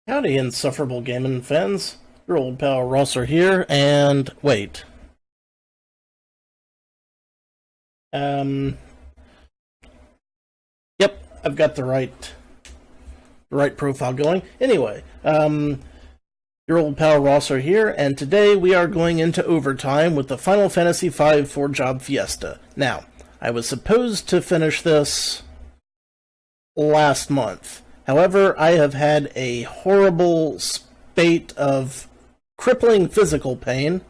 Howdy, insufferable gaming fans. Your old pal Rosser here, and wait. Yep, I've got the right profile going. Anyway, your old pal Rosser here, and today we are going into overtime with the Final Fantasy V Four Job Fiesta. Now, I was supposed to finish this last month. However, I have had a horrible spate of crippling physical pain.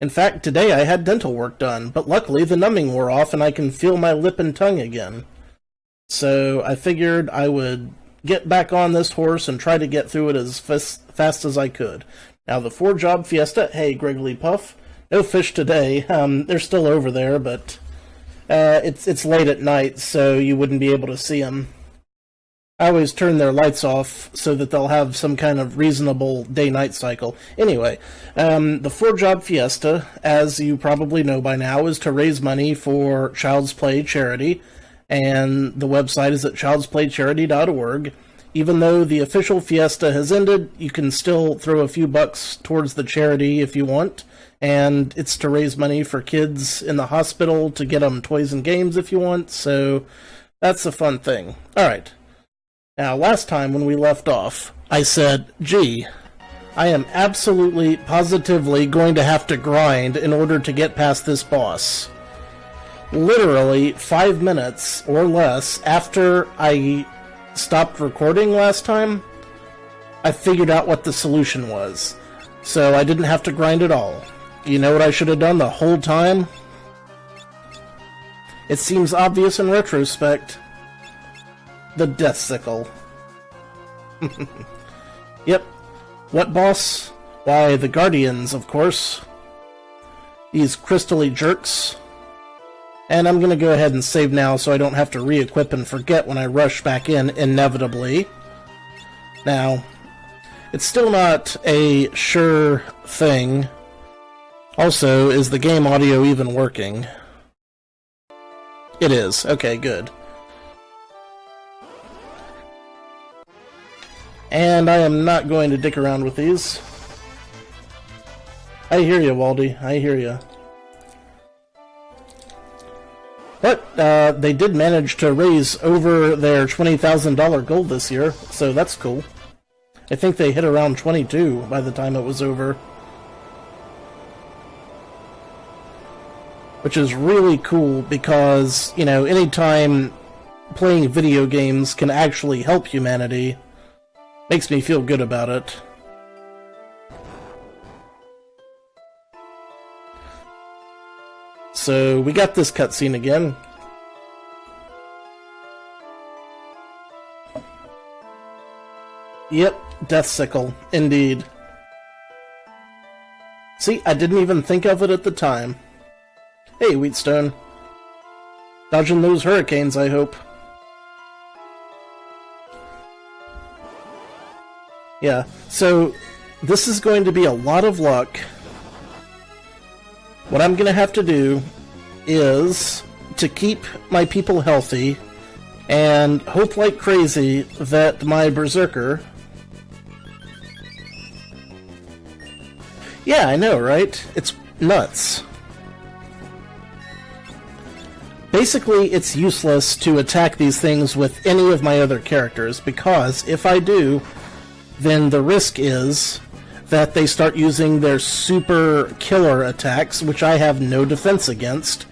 In fact, today I had dental work done, but luckily the numbing wore off and I can feel my lip and tongue again. So I figured I would get back on this horse and try to get through it as fast as I could. Now the Four Job Fiesta, hey Gregory Puff, no fish today. They're still over there, but it's late at night, so you wouldn't be able to see them. I always turn their lights off so that they'll have some kind of reasonable day-night cycle. Anyway, the Four Job Fiesta, as you probably know by now, is to raise money for Child's Play charity, and the website is at childsplaycharity.org. Even though the official fiesta has ended, you can still throw a few bucks towards the charity if you want, and it's to raise money for kids in the hospital to get them toys and games if you want, so that's a fun thing. Alright. Now, last time when we left off, I said, gee, I am absolutely, positively going to have to grind in order to get past this boss. Literally 5 minutes or less after I stopped recording last time, I figured out what the solution was. So I didn't have to grind at all. You know what I should have done the whole time? It seems obvious in retrospect. The Death Sickle. Yep. What boss? Why, the Guardians, of course. These crystally jerks. And I'm going to go ahead and save now so I don't have to re-equip and forget when I rush back in, inevitably. Now, it's still not a sure thing. Also, is the game audio even working? It is. Okay, good. And I am not going to dick around with these. I hear you, Waldy. I hear you. But they did manage to raise over their $20,000 goal this year, so that's cool. I think they hit around 22 by the time it was over. Which is really cool because, you know, anytime playing video games can actually help humanity, makes me feel good about it. So, we got this cutscene again. Yep, Death Sickle, indeed. See, I didn't even think of it at the time. Hey, Wheatstone. Dodging those hurricanes, I hope. Yeah, so this is going to be a lot of luck. What I'm going to have to do is to keep my people healthy and hope like crazy that my Berserker... Yeah, I know, right? It's nuts. Basically, it's useless to attack these things with any of my other characters, because if I do, then the risk is that they start using their super killer attacks, which I have no defense against,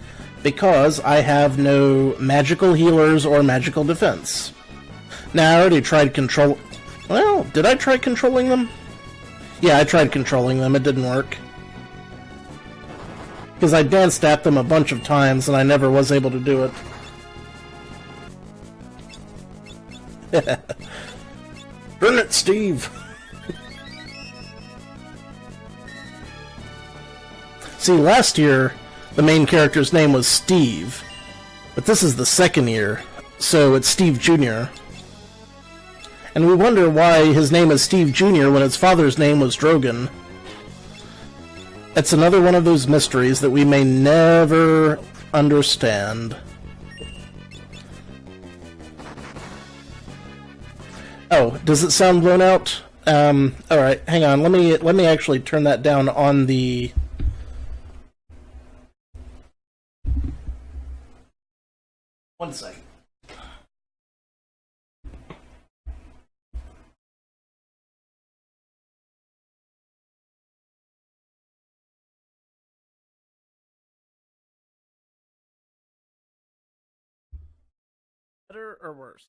because I have no magical healers or magical defense. Now, I already tried control... Well, did I try controlling them? Yeah, I tried controlling them. It didn't work. Because I danced at them a bunch of times, and I never was able to do it. Burn it, Steve! See, last year, the main character's name was Steve, but this is the second year, so it's Steve Jr. And we wonder why his name is Steve Jr. when his father's name was Drogon. It's another one of those mysteries that we may never understand. Oh, does it sound blown out? All right, hang on. Let me actually turn that down on the. One second. Better or worse?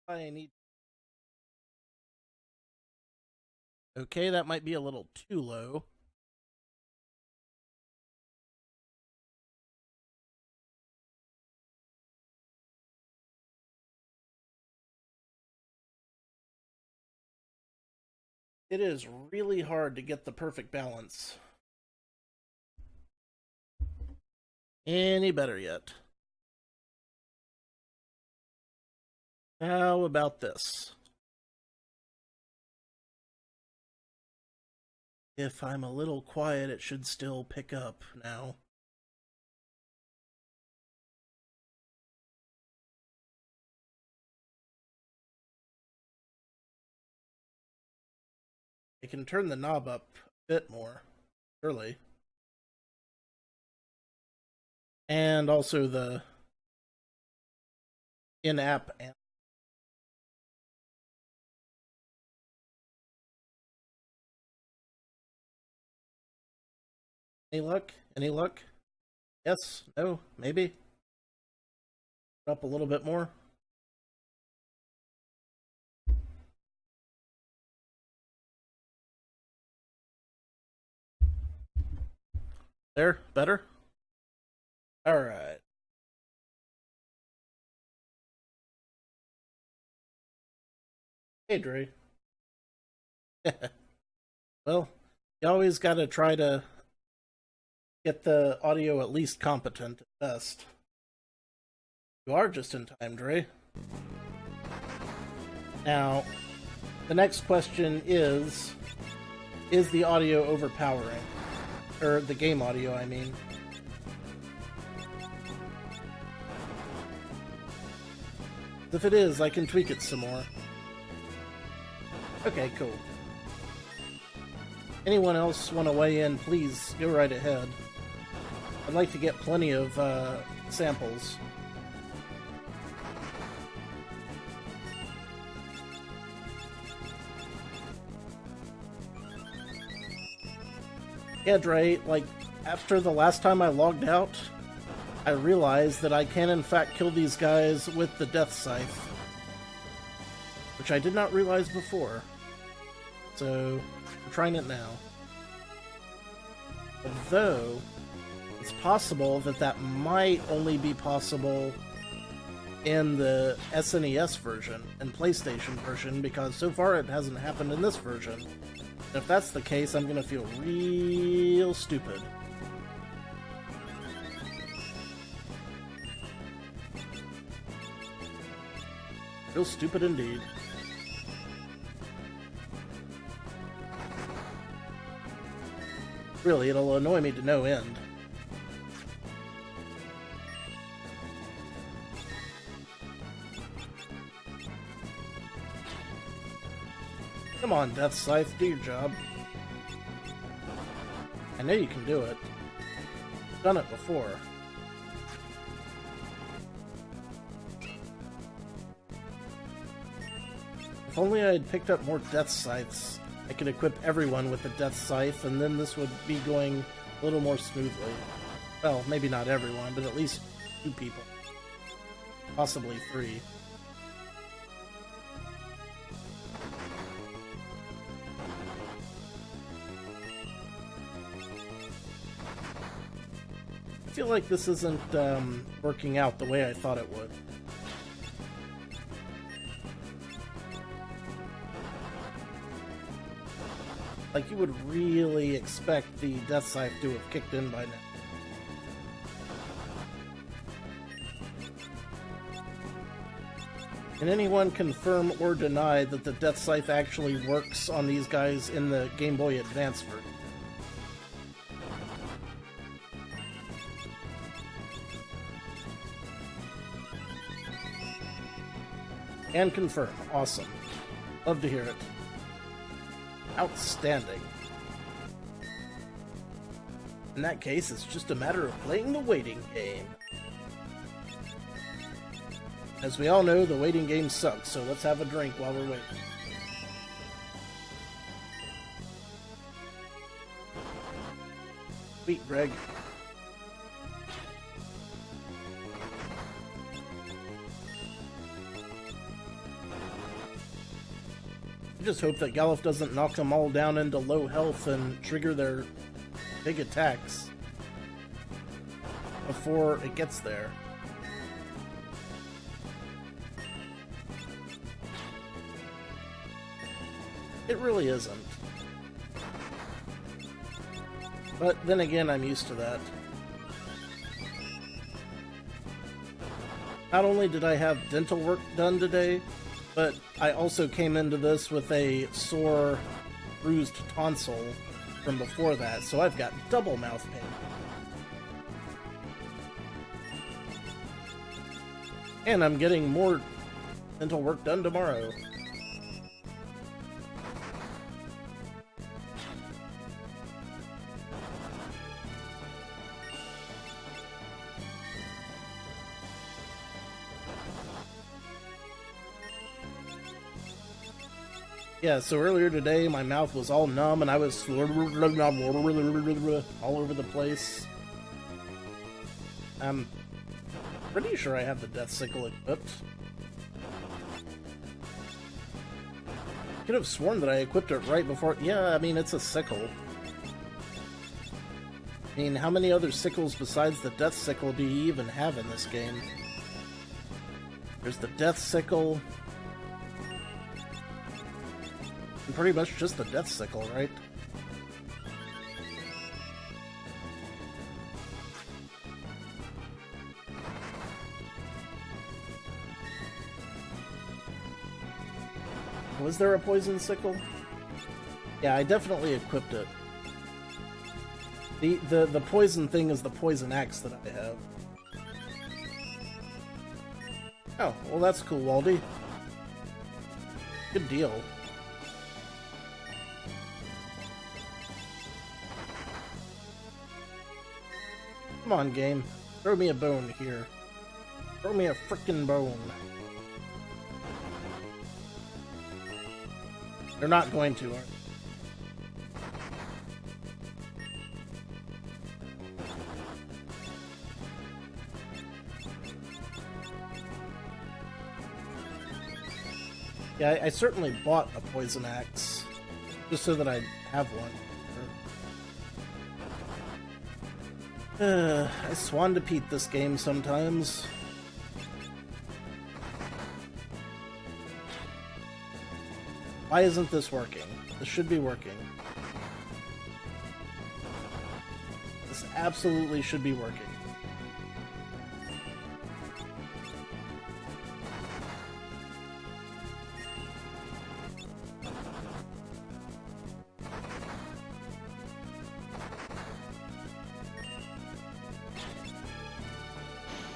I need. Okay, that might be a little too low. It is really hard to get the perfect balance. Any better yet? How about this? If I'm a little quiet, it should still pick up now. I can turn the knob up a bit more, surely. And also the in-app amp. Any luck? Any luck? Yes? No? Maybe? Up a little bit more? There? Better? Alright. Hey, Dre. Well, you always gotta try to get the audio at least competent at best. You are just in time, Dre. Now, the next question is the audio overpowering? Or the game audio, I mean. If it is, I can tweak it some more. Okay, cool. Anyone else want to weigh in, please go right ahead. I'd like to get plenty of samples. Yeah, Dre, like, after the last time I logged out, I realized that I can in fact kill these guys with the Death Scythe. Which I did not realize before. So, I'm trying it now. Although, it's possible that that might only be possible in the SNES version and PlayStation version, because so far it hasn't happened in this version. And if that's the case, I'm gonna feel real stupid. Real stupid indeed. Really, it'll annoy me to no end. Come on, Death Scythe, do your job. I know you can do it. I've done it before. If only I had picked up more Death Scythes, I could equip everyone with the Death Scythe, and then this would be going a little more smoothly. Well, maybe not everyone, but at least 2 people. Possibly 3. I feel like this isn't working out the way I thought it would. Like, you would really expect the Death Scythe to have kicked in by now. Can anyone confirm or deny that the Death Scythe actually works on these guys in the Game Boy Advance version? And confirm. Awesome. Love to hear it. Outstanding. In that case, it's just a matter of playing the waiting game. As we all know, the waiting game sucks, so let's have a drink while we're waiting. Sweet, Greg. I just hope that Galuf doesn't knock them all down into low health and trigger their big attacks before it gets there. It really isn't. But then again, I'm used to that. Not only did I have dental work done today, but I also came into this with a sore, bruised tonsil from before that, so I've got double mouth pain. And I'm getting more dental work done tomorrow. Yeah, so earlier today my mouth was all numb and I was all over the place. I'm pretty sure I have the Death Sickle equipped. I could have sworn that I equipped it right before. Yeah, I mean, it's a sickle. I mean, how many other sickles besides the Death Sickle do you even have in this game? There's the Death Sickle. And pretty much just the Death Sickle, right? Was there a Poison Sickle? Yeah, I definitely equipped it. The poison thing is the Poison Axe that I have. Oh, well that's cool, Waldy. Good deal. Come on, game. Throw me a bone here. Throw me a frickin' bone. They're not going to, are they? Yeah, I certainly bought a Poison Axe, just so that I'd have one. I swan to Pete this game sometimes. Why isn't this working? This should be working. This absolutely should be working.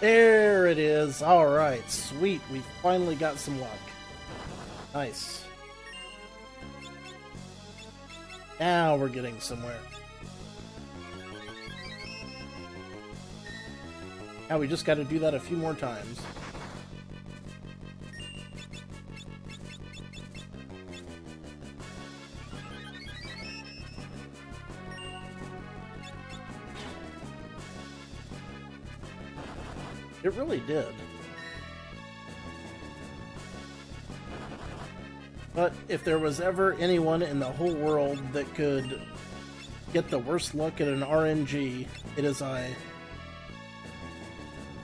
There it is. Alright, sweet. We finally got some luck. Nice. Now we're getting somewhere. Now we just got to do that a few more times. It really did. But if there was ever anyone in the whole world that could get the worst luck at an RNG, it is I.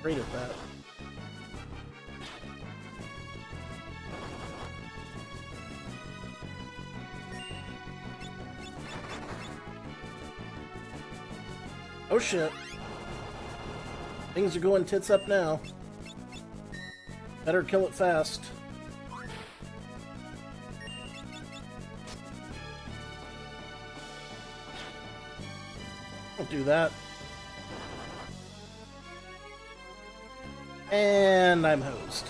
Great at that. Oh shit. Things are going tits up now. Better kill it fast. Don't do that. And I'm hosed.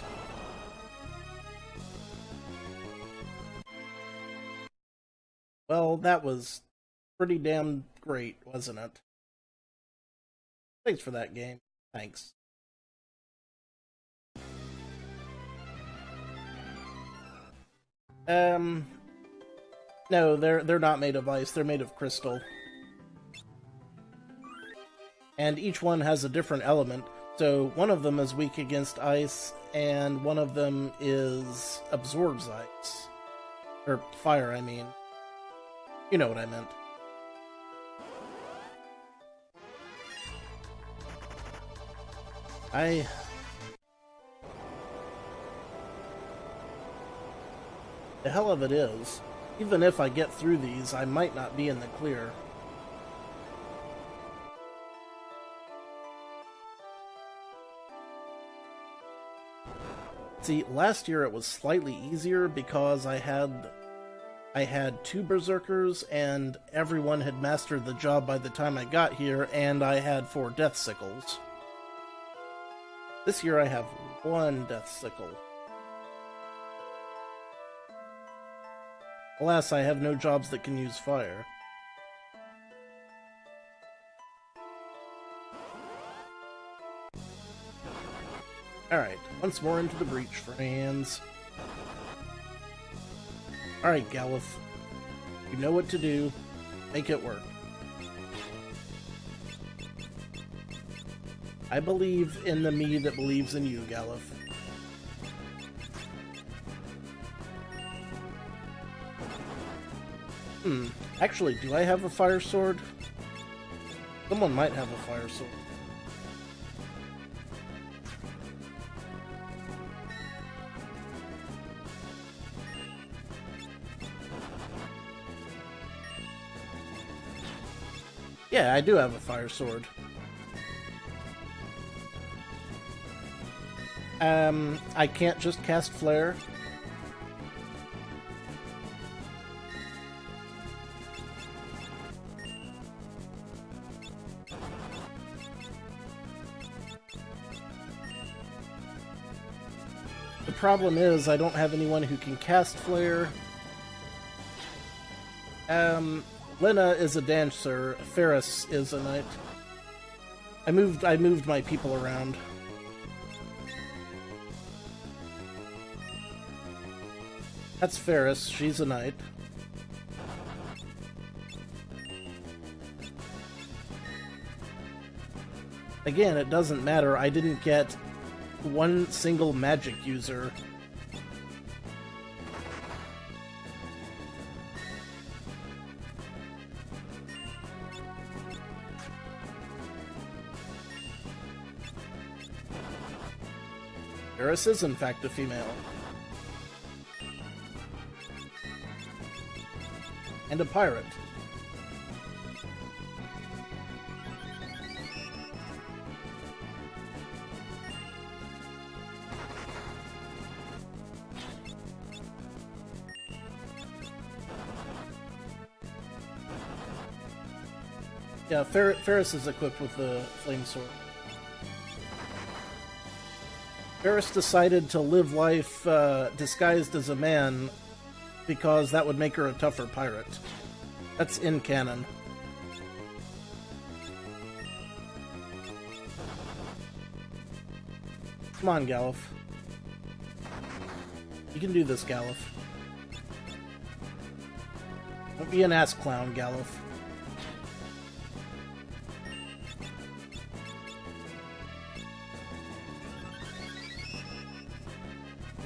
Well, that was pretty damn great, wasn't it? Thanks for that game. Thanks. No, they're not made of ice, they're made of crystal. And each one has a different element. So one of them is weak against ice, and one of them is absorbs ice. Or fire, I mean. You know what I meant. The hell of it is, even if I get through these, I might not be in the clear. See, last year it was slightly easier because I had 2 berserkers and everyone had mastered the job by the time I got here, and I had 4 death sickles. This year I have 1 death sickle. Alas, I have no jobs that can use fire. Alright, once more into the breach, friends. Alright, Galuf. You know what to do. Make it work. I believe in the me that believes in you, Galuf. Actually, do I have a fire sword? Someone might have a fire sword. Yeah, I do have a fire sword. I can't just cast Flare. The problem is, I don't have anyone who can cast Flare. Lena is a dancer. Ferris is a knight. I moved my people around. That's Ferris. She's a knight. Again, it doesn't matter. I didn't get one single magic user. Ferris is in fact a female. And a pirate. Yeah, Ferris is equipped with the flame sword. Ferris decided to live life disguised as a man because that would make her a tougher pirate. That's in canon. Come on, Galuf. You can do this, Galuf. Don't be an ass clown, Galuf.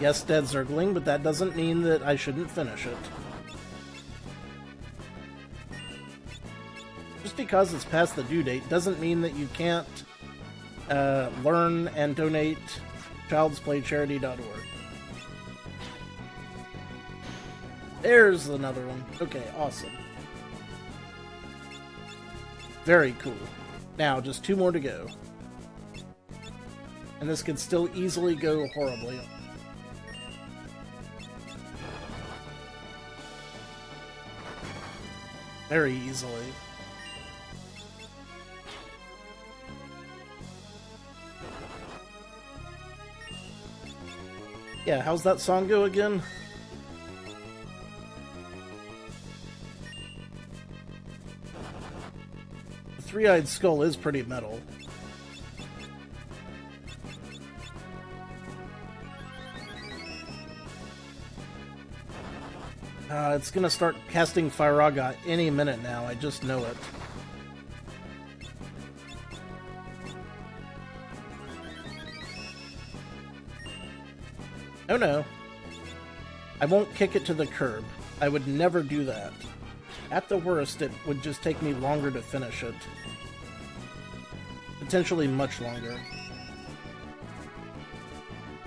Yes, dead Zergling, but that doesn't mean that I shouldn't finish it. Just because it's past the due date doesn't mean that you can't learn and donate childsplaycharity.org. There's another one. Okay, awesome. Very cool. Now, just 2 more to go. And this could still easily go horribly. Very easily. Yeah, how's that song go again? three-eyed skull is pretty metal. It's gonna start casting Firaga any minute now, I just know it. Oh no. I won't kick it to the curb. I would never do that. At the worst, it would just take me longer to finish it. Potentially much longer.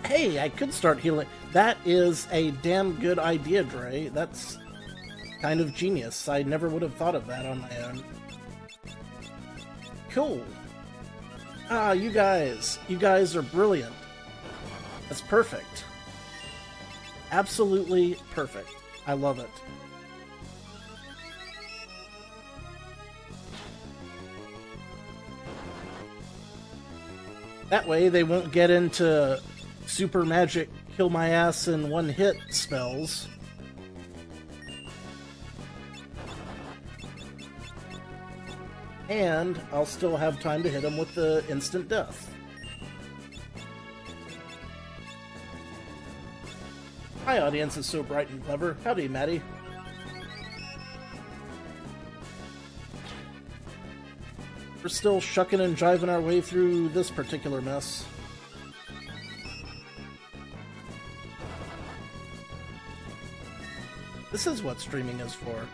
Hey, I could start healing. That is a damn good idea, Dre. That's kind of genius. I never would have thought of that on my own. Cool. Ah, you guys are brilliant. That's perfect. Absolutely perfect. I love it. That way they won't get into super magic kill my ass in one hit spells. And I'll still have time to hit them with the instant death. My audience is so bright and clever. Howdy, Maddie. We're still shucking and jiving our way through this particular mess. This is what streaming is for.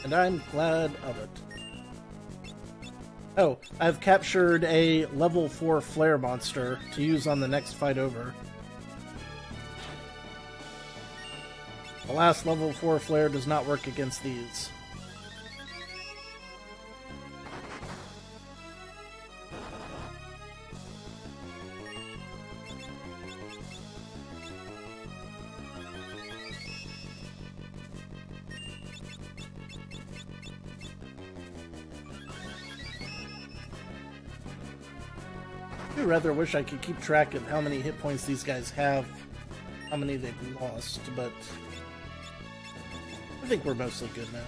And I'm glad of it. Oh, I've captured a level 4 flare monster to use on the next fight over. The last level 4 flare does not work against these. I rather wish I could keep track of how many hit points these guys have, how many they've lost, but I think we're mostly good now.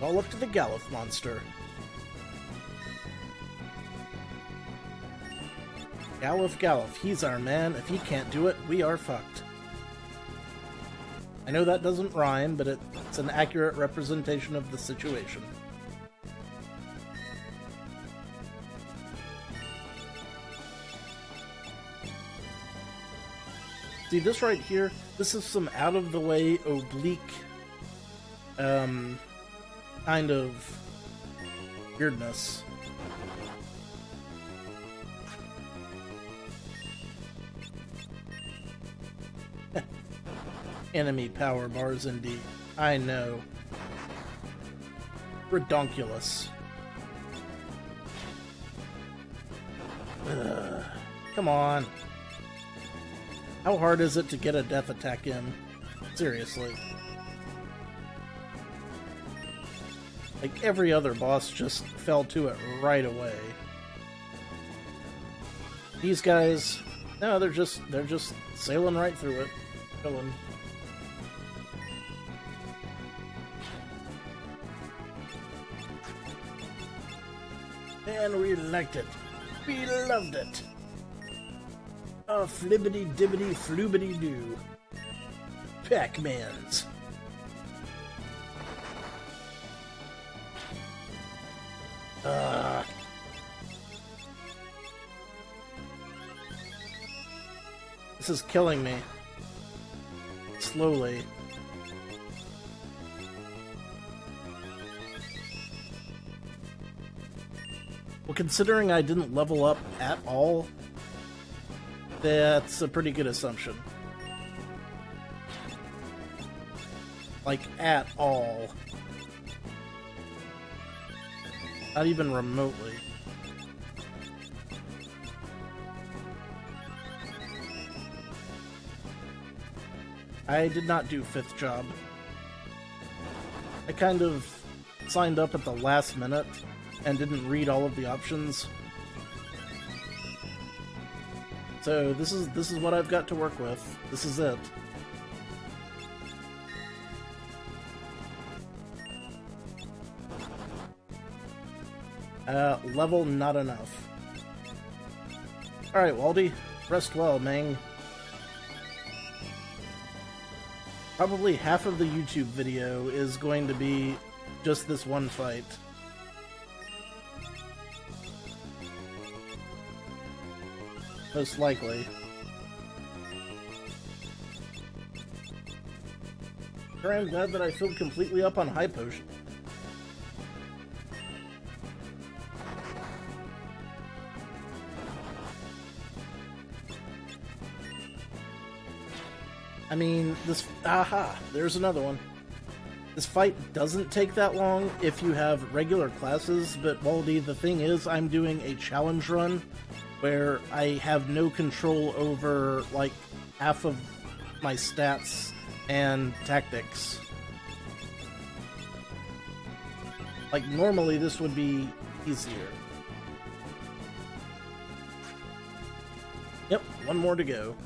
All up to the Galuf monster. Galuf, he's our man. If he can't do it, we are fucked. I know that doesn't rhyme, but it's an accurate representation of the situation. See, this right here, this is some out-of-the-way, oblique, kind of weirdness. Enemy power bars, indeed. I know. Redonkulous. Ugh. Come on. How hard is it to get a death attack in? Seriously. Like, every other boss just fell to it right away. These guys, no, they're just sailing right through it. Chilling. And we liked it. We loved it. Oh, flibbity dibbity floobity doo. Pac-Mans. This is killing me. Slowly. Well, considering I didn't level up at all, that's a pretty good assumption. Like, at all. Not even remotely. I did not do 5th job. I kind of signed up at the last minute and didn't read all of the options. So this is what I've got to work with. This is it. Level not enough. Alright, Waldy. Rest well, Mang. Probably half of the YouTube video is going to be just this one fight. Most likely. Sure, I'm glad that I filled completely up on high potion. I mean, this... Aha! There's another one. This fight doesn't take that long if you have regular classes, but Waldy, the thing is, I'm doing a challenge run where I have no control over, like, half of my stats and tactics. Like, normally this would be easier. Yep, one more to go.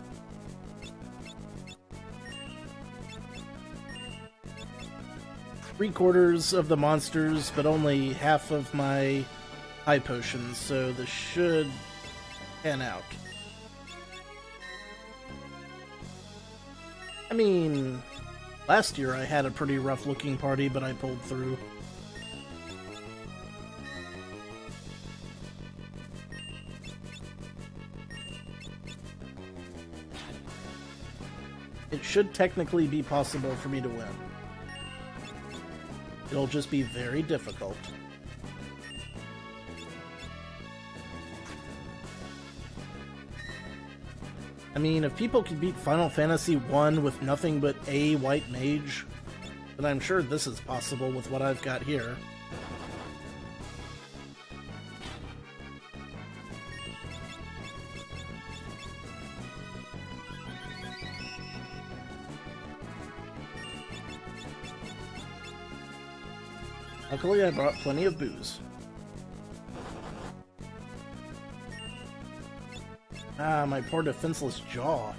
Three-quarters of the monsters, but only half of my high potions, so this should pan out. I mean, last year I had a pretty rough-looking party, but I pulled through. It should technically be possible for me to win. It'll just be very difficult. I mean, if people can beat Final Fantasy I with nothing but a white mage, then I'm sure this is possible with what I've got here. Luckily, I brought plenty of booze. Ah, my poor defenseless jaw.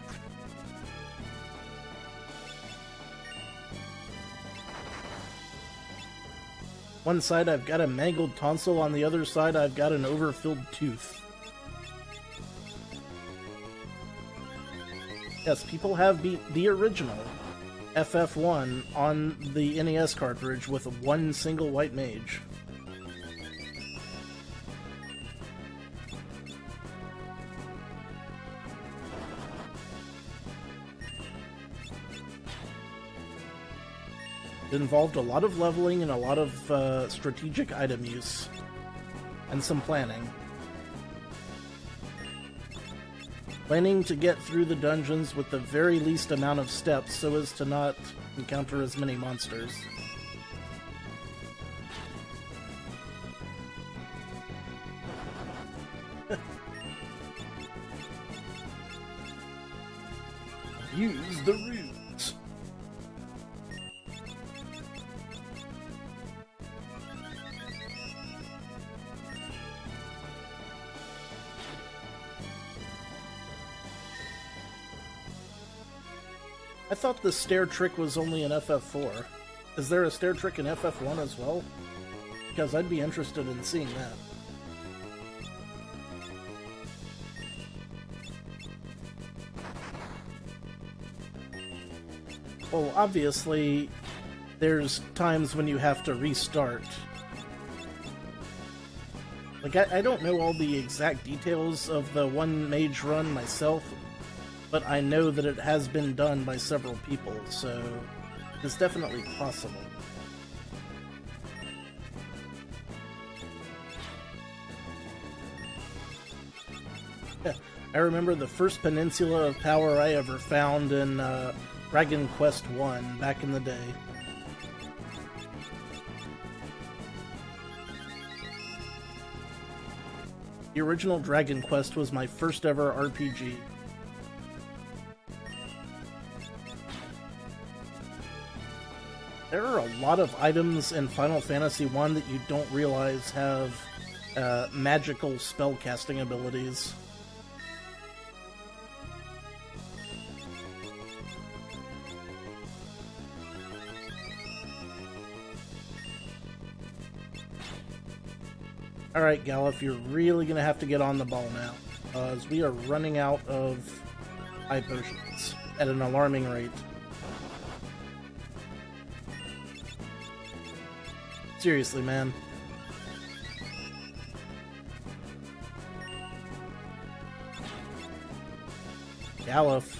One side I've got a mangled tonsil, on the other side I've got an overfilled tooth. Yes, people have beat the original FF1 on the NES cartridge with one single white mage. It involved a lot of leveling and a lot of strategic item use, and some planning. Planning to get through the dungeons with the very least amount of steps so as to not encounter as many monsters. Use the roots. I thought the stair trick was only in FF4. Is there a stair trick in FF1 as well? Because I'd be interested in seeing that. Well, obviously, there's times when you have to restart. Like, I don't know all the exact details of the one mage run myself, but I know that it has been done by several people, so it's definitely possible. I remember the first Peninsula of Power I ever found in Dragon Quest I back in the day. The original Dragon Quest was my first ever RPG. There are a lot of items in Final Fantasy 1 that you don't realize have magical spell casting abilities. Alright, Galuf, you're really gonna have to get on the ball now, as we are running out of high potions at an alarming rate. Seriously, man. Galuf.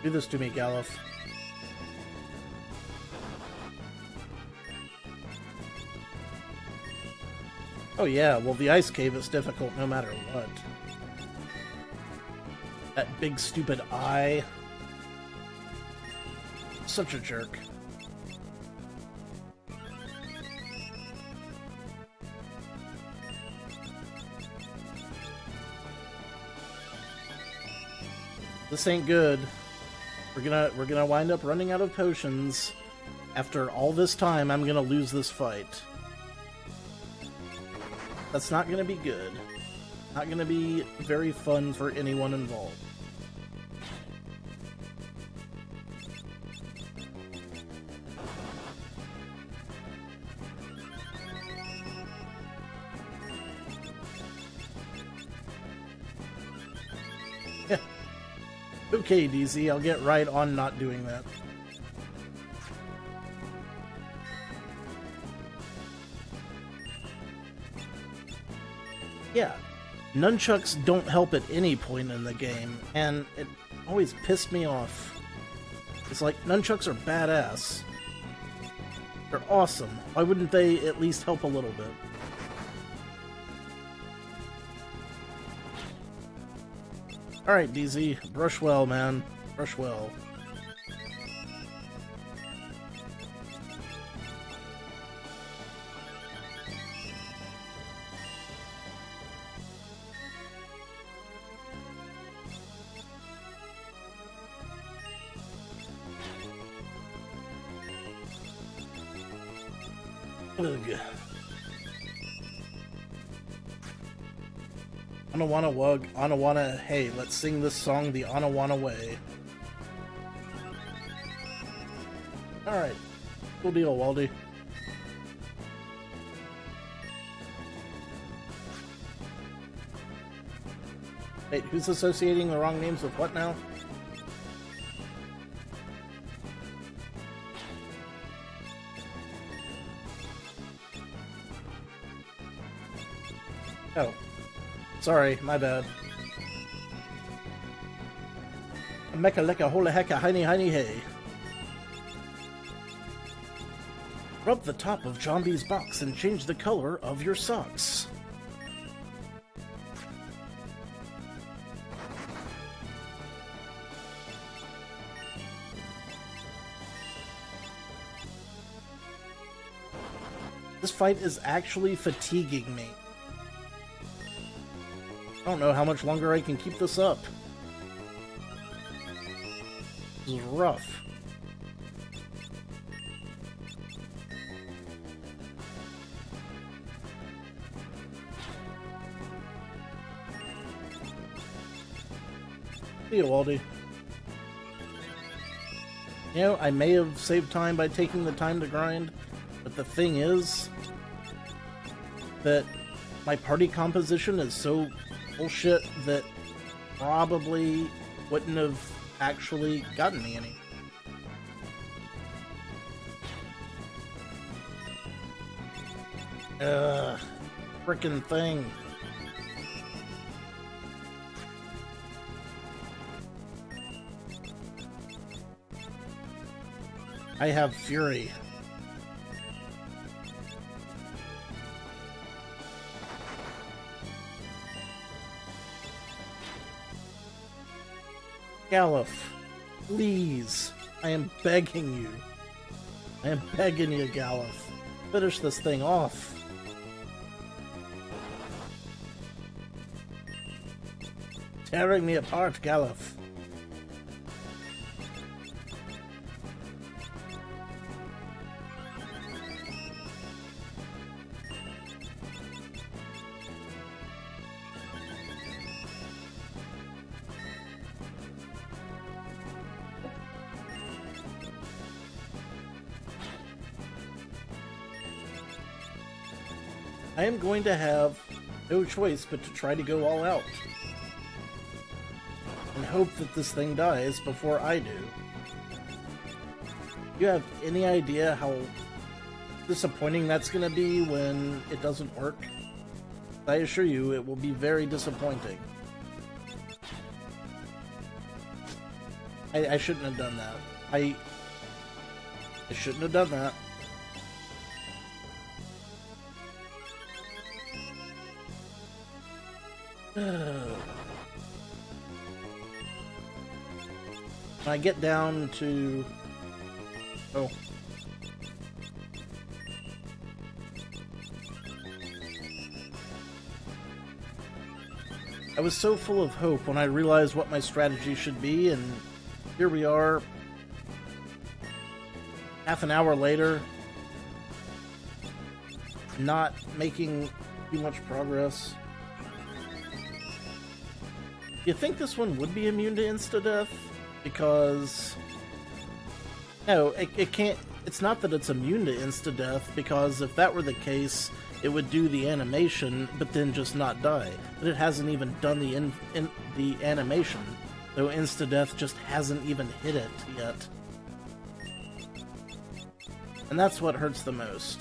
Do this to me, Galuf. Oh yeah, well the ice cave is difficult no matter what. That big stupid eye. Such a jerk. This ain't good. We're gonna wind up running out of potions. After all this time, I'm gonna lose this fight. That's not gonna be good. Not gonna be very fun for anyone involved. Okay, DZ, I'll get right on not doing that. Yeah, nunchucks don't help at any point in the game, and it always pissed me off. It's like, nunchucks are badass. They're awesome. Why wouldn't they at least help a little bit? Alright, DZ, brush well, man. Brush well. Ugh. Anawana Wug, Anawana, hey, let's sing this song the Anawana way. Alright, cool deal, Waldy. Wait, who's associating the wrong names with what now? Oh. Sorry, my bad. Mecca lecca hola hecka hiney hiney hey. Rub the top of Jambi's box and change the color of your socks. This fight is actually fatiguing me. I don't know how much longer I can keep this up. This is rough. See you, Waldy. You know, I may have saved time by taking the time to grind, but the thing is that my party composition is so bullshit that probably wouldn't have actually gotten me any. Ugh, frickin' thing. I have fury. Galuf, please, I am begging you. I am begging you, Galuf. Finish this thing off. Tearing me apart, Galuf. I am going to have no choice but to try to go all out. And hope that this thing dies before I do. Do you have any idea how disappointing that's going to be when it doesn't work? I assure you, it will be very disappointing. I shouldn't have done that. I shouldn't have done that. When I get down to... Oh. I was so full of hope when I realized what my strategy should be, and here we are, half an hour later, not making too much progress. You think this one would be immune to insta-death? Because... No, it can't... It's not that it's immune to insta-death, because if that were the case, it would do the animation, but then just not die. But it hasn't even done the animation, though insta-death just hasn't even hit it yet. And that's what hurts the most.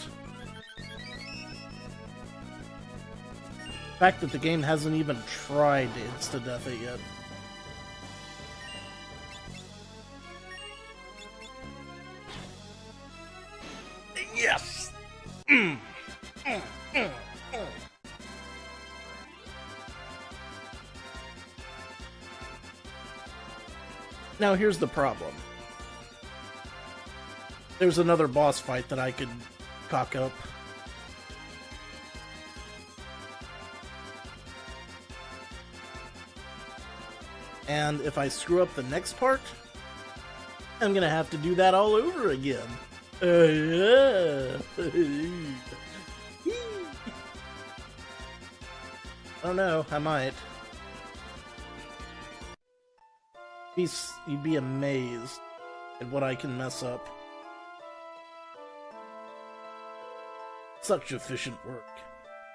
The fact that the game hasn't even tried to insta-death it yet. Yes! Now here's the problem. There's another boss fight that I could cock up. And if I screw up the next part, I'm gonna have to do that all over again. I don't know, I might. You'd be amazed at what I can mess up. Such efficient work,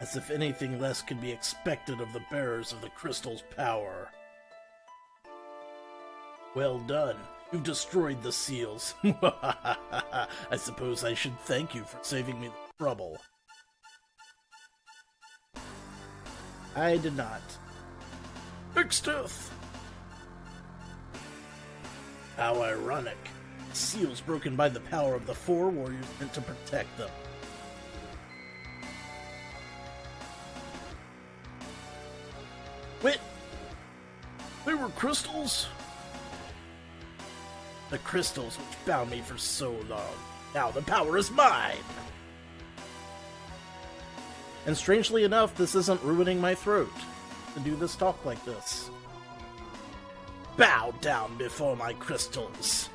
as if anything less could be expected of the bearers of the crystal's power. Well done. You've destroyed the seals. I suppose I should thank you for saving me the trouble. I did not. Exdeath! How ironic. Seals broken by the power of the four warriors meant to protect them. Wait! They were crystals? The crystals which bound me for so long. Now the power is mine! And strangely enough, this isn't ruining my throat to do this talk like this. Bow down before my crystals.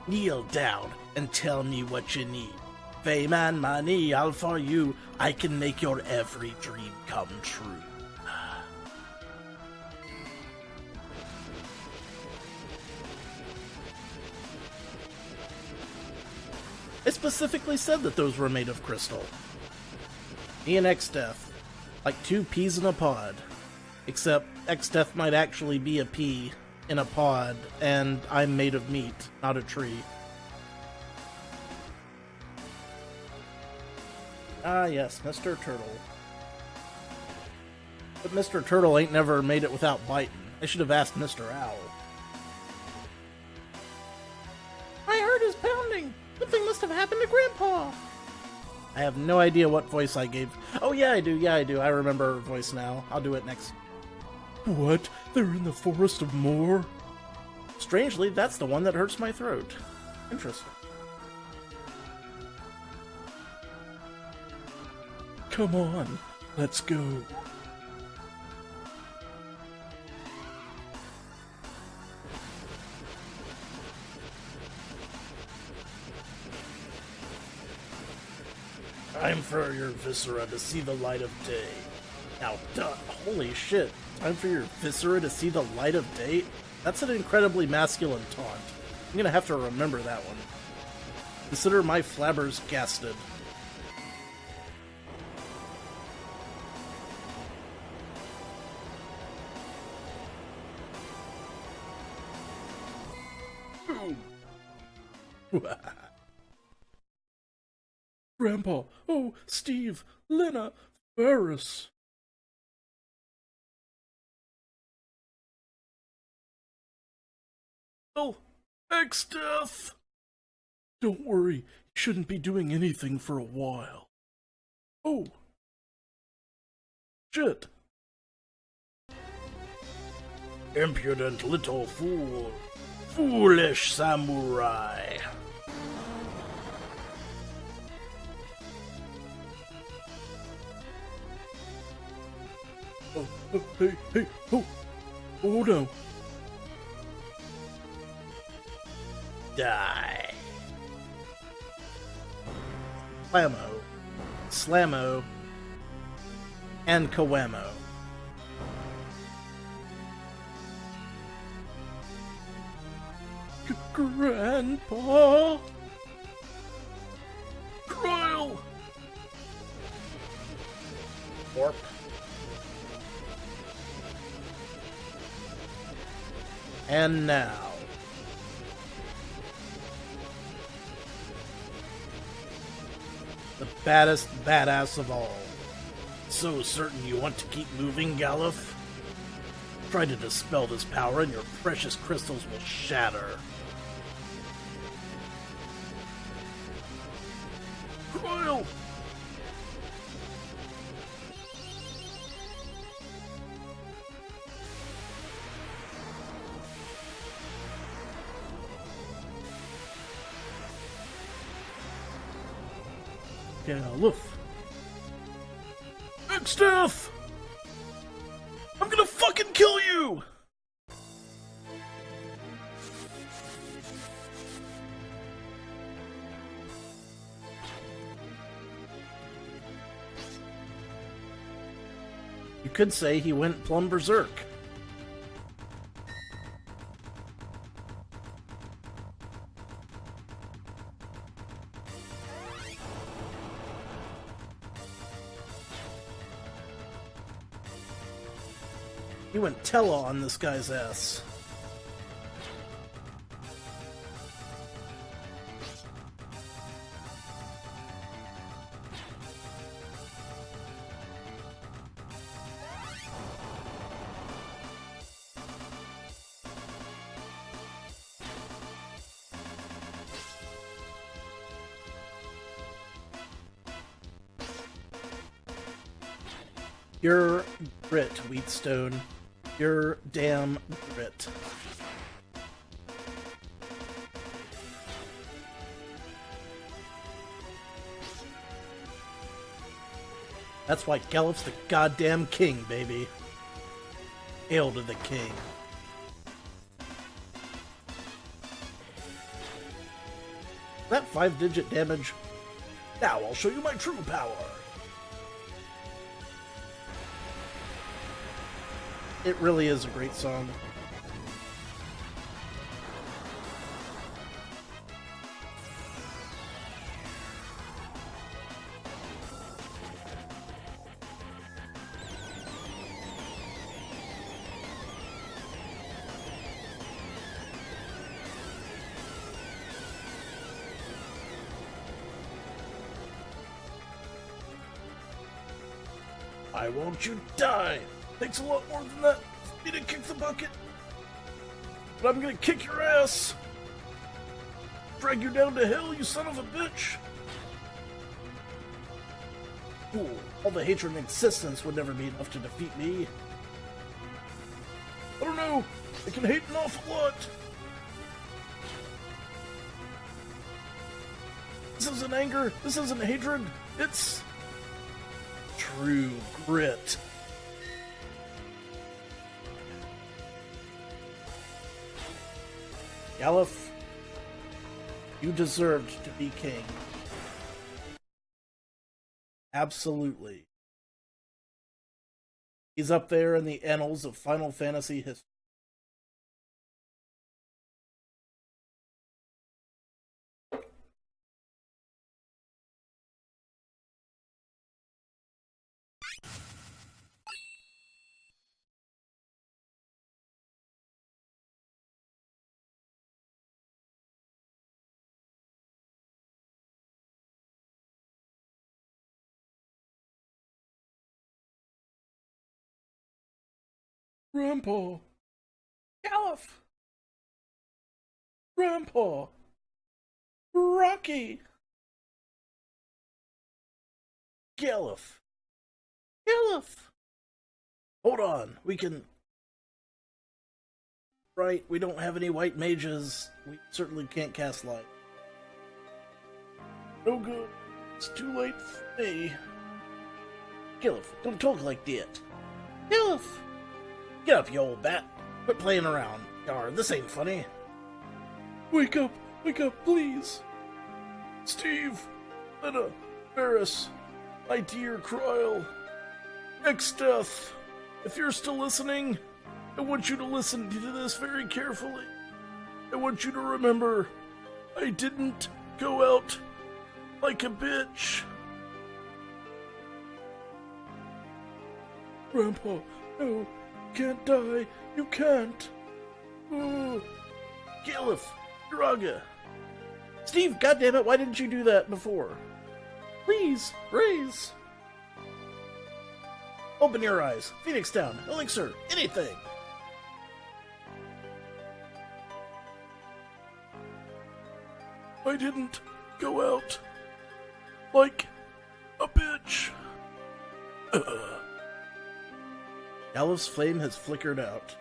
Kneel down and tell me what you need. Fame and money, all for you. I can make your every dream come true. I specifically said that those were made of crystal. Me and Exdeath, like two peas in a pod. Except Exdeath might actually be a pea in a pod, and I'm made of meat, not a tree. Ah yes, Mr. Turtle. But Mr. Turtle ain't never made it without biting. I should have asked Mr. Owl. I heard his pounding! Something must have happened to Grandpa! I have no idea what voice I gave. Oh yeah, I do. I remember her voice now. I'll do it next. What? They're in the Forest of Moor? Strangely, that's the one that hurts my throat. Interesting. Come on, let's go. Time for your viscera to see the light of day. Now, holy shit. Time for your viscera to see the light of day? That's an incredibly masculine taunt. I'm gonna have to remember that one. Consider my flabbers gasted. you! Grandpa, oh, Steve, Lena, Ferris. Oh, X-Death! Don't worry, you shouldn't be doing anything for a while. Oh. Shit. Impudent little fool. Foolish samurai. Hey, oh no. Die. Slammo, and Kawamo. Grandpa! Cryle! Warp. And now. The baddest badass of all. So certain you want to keep moving, Galuf? Try to dispel this power and your precious crystals will shatter. Cryle! Galuf! X-Death! I'm gonna fucking kill you! You could say he went plumb berserk. He went Tella on this guy's ass. Your grit, Wheatstone. Your damn grit. That's why Galuf's the goddamn king, baby. Hail to the king. That 5-digit damage. Now I'll show you my true power. It really is a great song. Why won't you die? Takes a lot more than that for me to kick the bucket. But I'm gonna kick your ass. Drag you down to hell, you son of a bitch. Fool, all the hatred and insistence would never be enough to defeat me. I don't know, I can hate an awful lot. This isn't anger, this isn't hatred, it's true grit. Galuf, you deserved to be king. Absolutely. He's up there in the annals of Final Fantasy history. Grandpa! Caliph! Grandpa! Rocky! Caliph! Caliph! Hold on, we can... Right, we don't have any white mages. We certainly can't cast light. No good. It's too late for me. Caliph, don't talk like that. Caliph! Get up, you old bat. Quit playing around. Yar, this ain't funny. Wake up, please. Steve, Lena, Varys, my dear Kryl, X-Death, if you're still listening, I want you to listen to this very carefully. I want you to remember, I didn't go out like a bitch. Grandpa, no, you can't die. You can't. Oh. Caliph, Draga. Steve, goddammit, why didn't you do that before? Please, raise. Open your eyes. Phoenix down. Elixir. Anything. I didn't go out like a bitch. Caliph's flame has flickered out.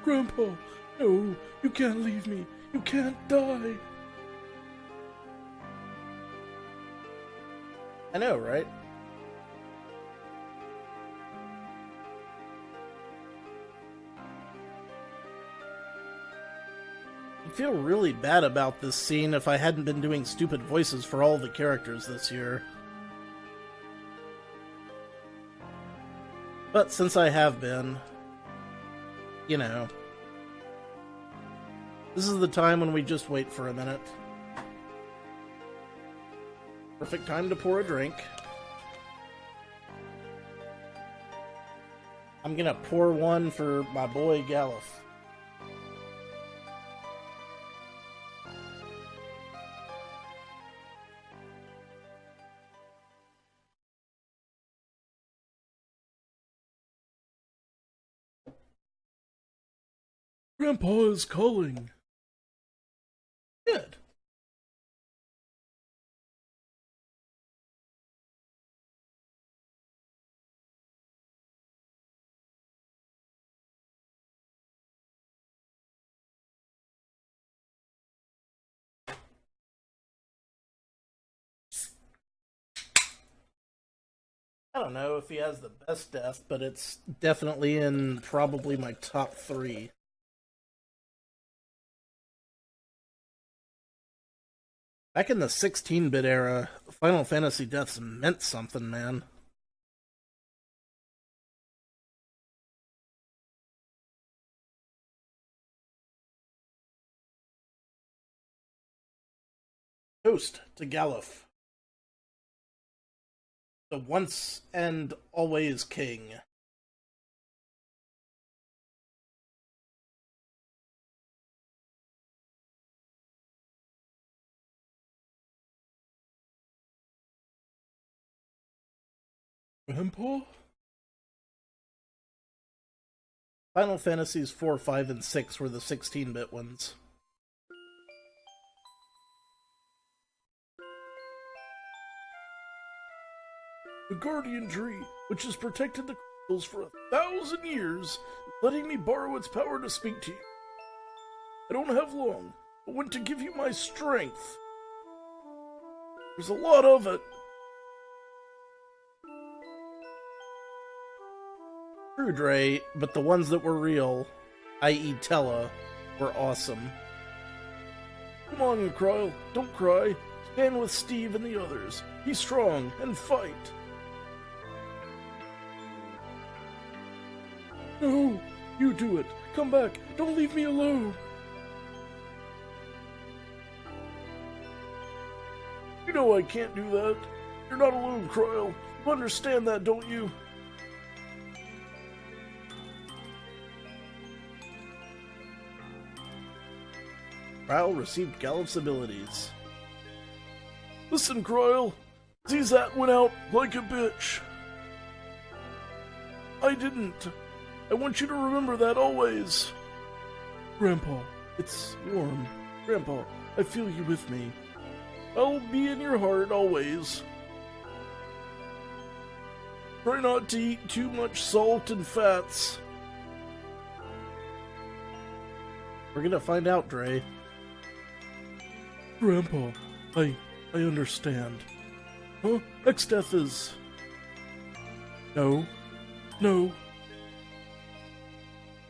Grandpa, no, you can't leave me. You can't die. I know, right? I'd feel really bad about this scene if I hadn't been doing stupid voices for all the characters this year. But since I have been, you know, this is the time when we just wait for a minute. Perfect time to pour a drink. I'm gonna pour one for my boy Galuf. Grandpa is calling. Good. I don't know if he has the best death, but it's definitely in probably my top 3. Back in the 16-bit era, Final Fantasy deaths meant something, man. Toast to Galuf, the once and always king. Grandpa? Final Fantasies 4, 5, and 6 were the 16-bit ones. The Guardian Tree, which has protected the crystals for 1,000 years, is letting me borrow its power to speak to you. I don't have long, but want to give you my strength. There's a lot of it. True, Dre, but the ones that were real, i.e. Tella, were awesome. Come on, Kryl, don't cry. Stand with Steve and the others. Be strong and fight. No, you do it. Come back. Don't leave me alone. You know I can't do that. You're not alone, Kryl. You understand that, don't you? Kryl received Galuf's abilities. Listen, Kryl. Zizat went out like a bitch. I didn't. I want you to remember that always. Grandpa, it's warm. Grandpa, I feel you with me. I'll be in your heart always. Try not to eat too much salt and fats. We're gonna find out, Dre. Grandpa, I understand. Huh? X-Death is... No.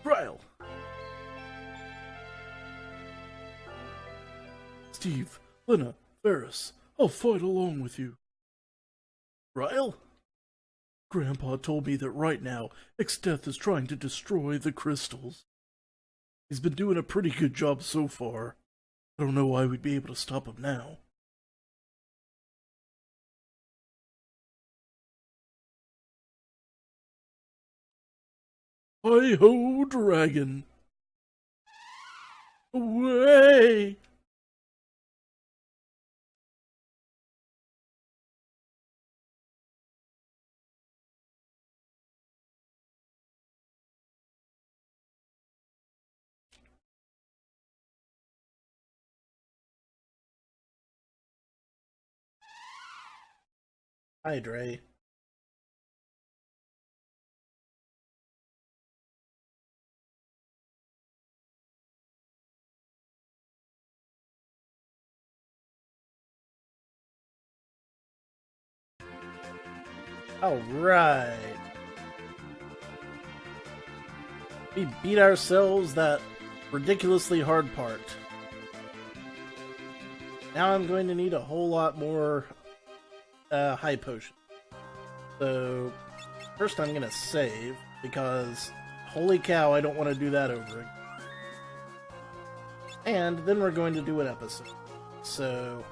Trial! Steve, Lena, Ferris, I'll fight along with you. Trial? Grandpa told me that right now, X-Death is trying to destroy the crystals. He's been doing a pretty good job so far. I don't know why we'd be able to stop him now. Hi-ho, dragon! Away! Hi, Dre. Alright. We beat ourselves that ridiculously hard part. Now I'm going to need a whole lot more high potion. So, first I'm going to save, because holy cow, I don't want to do that over again. And then we're going to do an episode. So,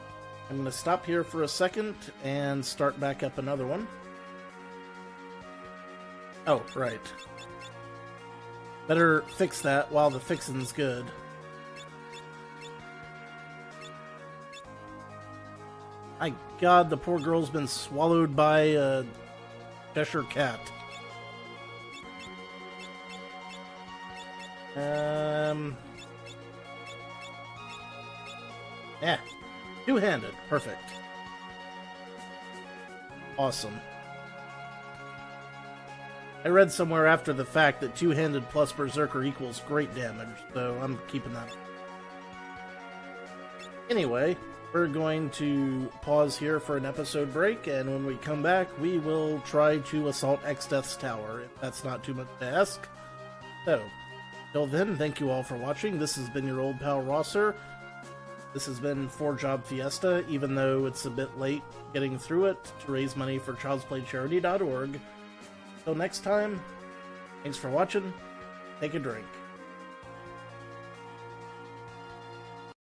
I'm going to stop here for a second and start back up another one. Oh, right. Better fix that while the fixin's good. My god, the poor girl's been swallowed by a Cheshire cat. Yeah. Two-handed. Perfect. Awesome. I read somewhere after the fact that two-handed plus Berserker equals great damage, so I'm keeping that. Anyway, we're going to pause here for an episode break, and when we come back, we will try to assault X-Death's tower, if that's not too much to ask. So, till then, thank you all for watching. This has been your old pal Rosser. This has been Four Job Fiesta, even though it's a bit late getting through it, to raise money for childsplaycharity.org. Till next time, thanks for watching, take a drink.